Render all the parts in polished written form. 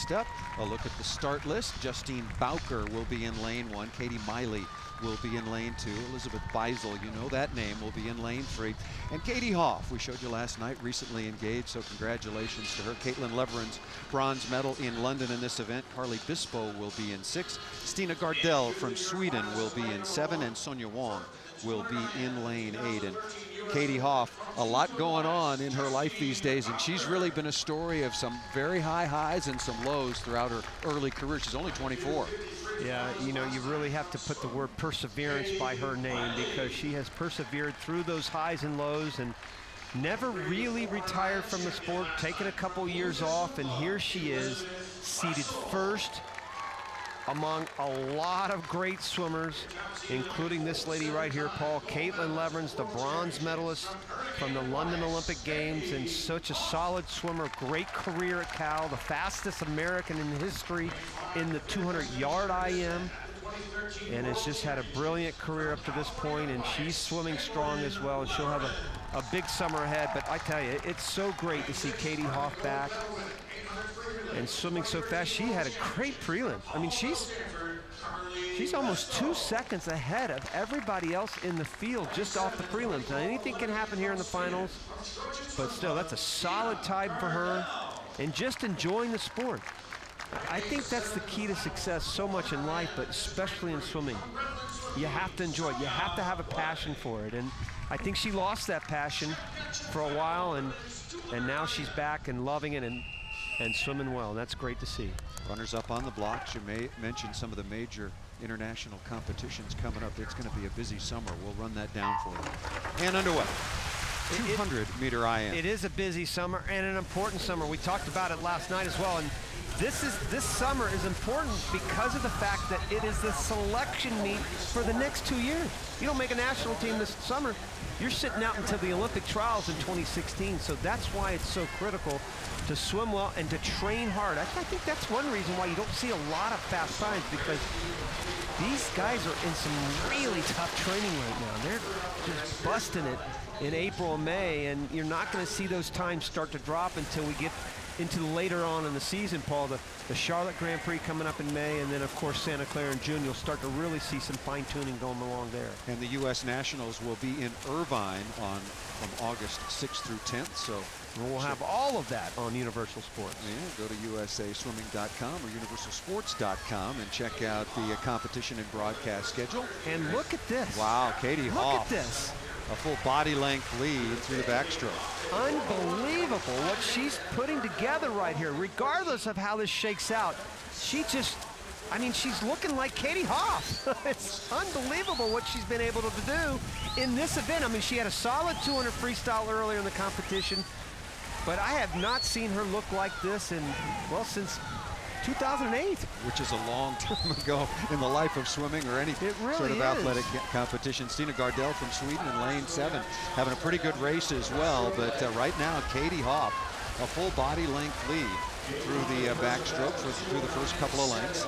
Next up, a look at the start list. Justine Bowker will be in lane 1. Katie Miley will be in lane 2. Elizabeth Beisel, you know that name, will be in lane 3. And Katie Hoff, we showed you last night, recently engaged, so congratulations to her. Caitlin Leveren's bronze medal in London in this event. Carly Bispo will be in 6. Stina Gardell from Sweden will be in 7. And Sonia Wong will be in lane 8. And Katie Hoff, a lot going on in her life these days, and she's really been a story of some very high highs and some lows throughout her early career. She's only 24. Yeah, you know, you really have to put the word perseverance by her name, because she has persevered through those highs and lows and never really retired from the sport, taken a couple years off, and here she is, seated first among a lot of great swimmers, including this lady right here, Paul. Caitlin Leveren's the bronze medalist from the London Olympic Games, and such a solid swimmer, great career at Cal, the fastest American in history in the 200-yard IM, and has just had a brilliant career up to this point, and she's swimming strong as well, and she'll have a big summer ahead. But I tell you, it's so great to see Katie Hoff back and swimming so fast. She had a great prelim. I mean, she's almost 2 seconds ahead of everybody else in the field just off the prelims. Now, anything can happen here in the finals, but still, that's a solid time for her, and just enjoying the sport. I think that's the key to success so much in life, but especially in swimming. You have to enjoy it. You have to have a passion for it, and I think she lost that passion for a while, and now she's back and loving it and swimming well. That's great to see. Runners up on the blocks. You may mention some of the major international competitions coming up. It's going to be a busy summer. We'll run that down for you. And underway. 200-meter IM. It is a busy summer and an important summer. We talked about it last night as well. And this summer is important because of the fact that it is the selection meet for the next 2 years. You don't make a national team this summer, you're sitting out until the Olympic trials in 2016. So that's why it's so critical to swim well and to train hard. I think that's one reason why you don't see a lot of fast times, because these guys are in some really tough training right now. They're just busting it in April and May, and you're not going to see those times start to drop until we get into later on in the season, Paul. The Charlotte Grand Prix coming up in May, and then of course Santa Clara in June. You'll start to really see some fine-tuning going along there. And the U.S. Nationals will be in Irvine from August 6th through 10th. So we'll have all of that on Universal Sports. Yeah, go to usaswimming.com or universalsports.com and check out the competition and broadcast schedule. And look at this. Wow, Katie Hoff. Look at this. A full body length lead through the backstroke. Unbelievable what she's putting together right here. Regardless of how this shakes out, she just, I mean, she's looking like Katie Hoff. It's unbelievable what she's been able to do in this event. I mean, she had a solid 200 freestyle earlier in the competition, but I have not seen her look like this in, well, since 2008. Which is a long time ago in the life of swimming or any sort of athletic competition. Stina Gardell from Sweden in lane 7, having a pretty good race as well. But right now, Katie Hoff, a full body length lead through the backstroke, through the first couple of lengths.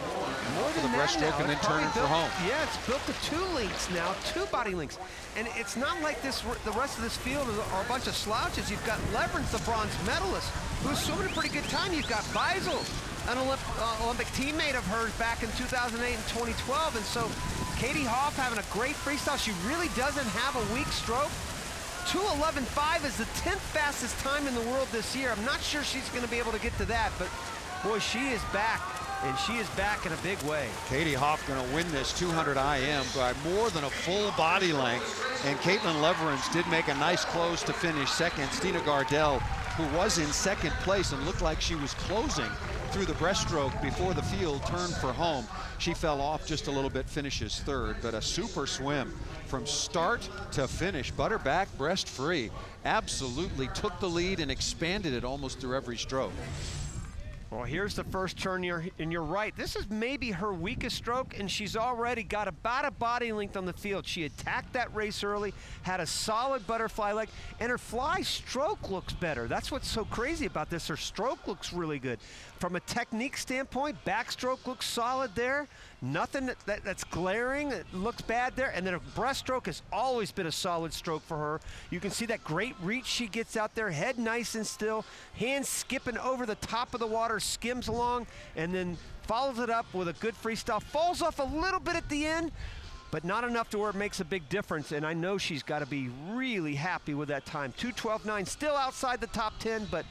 More than the breaststroke and then turning for home. Yeah, it's built to 2 lengths now, 2 body lengths. And it's not like this. The rest of this field are a bunch of slouches. You've got Leveren's the bronze medalist, who's swimming a pretty good time. You've got Beisel, an Olympic teammate of hers back in 2008 and 2012. And so Katie Hoff having a great freestyle. She really doesn't have a weak stroke. 2:11.5 is the 10th fastest time in the world this year. I'm not sure she's going to be able to get to that, but boy, she is back, and she is back in a big way. Katie Hoff going to win this 200 IM by more than a full body length, and Caitlin Leveren's did make a nice close to finish second. Stina Gardell, who was in second place and looked like she was closing through the breaststroke before the field turned for home. She fell off just a little bit, finishes third, but a super swim from start to finish. Butter back, breast free. Absolutely took the lead and expanded it almost through every stroke. Well, here's the first turn, and you're right. This is maybe her weakest stroke, and she's already got about a body length on the field. She attacked that race early, had a solid butterfly leg, and her fly stroke looks better. That's what's so crazy about this. Her stroke looks really good. from a technique standpoint, backstroke looks solid there. Nothing that's glaring, it looks bad there. And then her breaststroke has always been a solid stroke for her. You can see that great reach she gets out there, head nice and still, hands skipping over the top of the water, skims along, and then follows it up with a good freestyle. Falls off a little bit at the end, but not enough to where it makes a big difference, and I know she's got to be really happy with that time. 2:12.9, still outside the top 10, but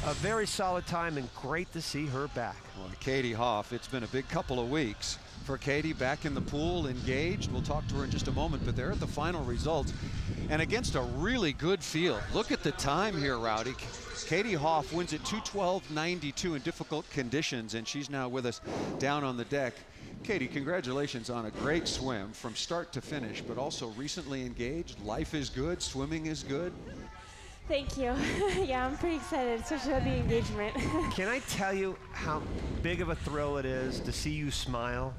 a very solid time, and great to see her back. Well, Katie Hoff, it's been a big couple of weeks for Katie, back in the pool, engaged. We'll talk to her in just a moment, but they're at the final results, and against a really good field. Look at the time here, Rowdy. Katie Hoff wins at 2:12.92 in difficult conditions, and she's now with us down on the deck. Katie, congratulations on a great swim from start to finish, but also recently engaged. Life is good, swimming is good. Thank you. Yeah, I'm pretty excited, especially with the engagement. Can I tell you how big of a thrill it is to see you smile?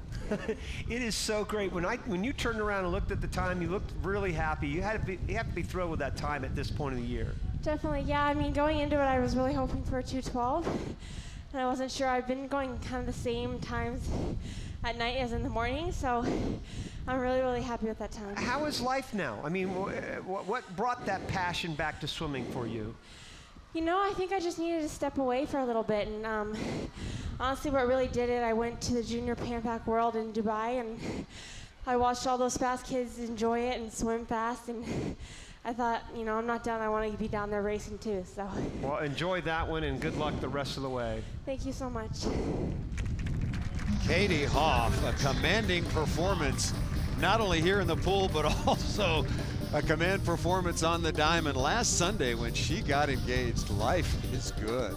It is so great. When you turned around and looked at the time, you looked really happy. You have to be thrilled with that time at this point of the year. Definitely, yeah. I mean, going into it, I was really hoping for a 2:12, and I wasn't sure. I've been going kind of the same times at night as in the morning, so I'm really, really happy with that time. How is life now? I mean, what brought that passion back to swimming for you? You know, I think I just needed to step away for a little bit, and honestly, what really did it, I went to the Junior Pan Pac World in Dubai, and I watched all those fast kids enjoy it and swim fast, and I thought, you know, I'm not done. I want to be down there racing too, so. Well, enjoy that one, and good luck the rest of the way. Thank you so much. Katie Hoff, a commanding performance, not only here in the pool, but also a command performance on the diamond last Sunday when she got engaged. Life is good.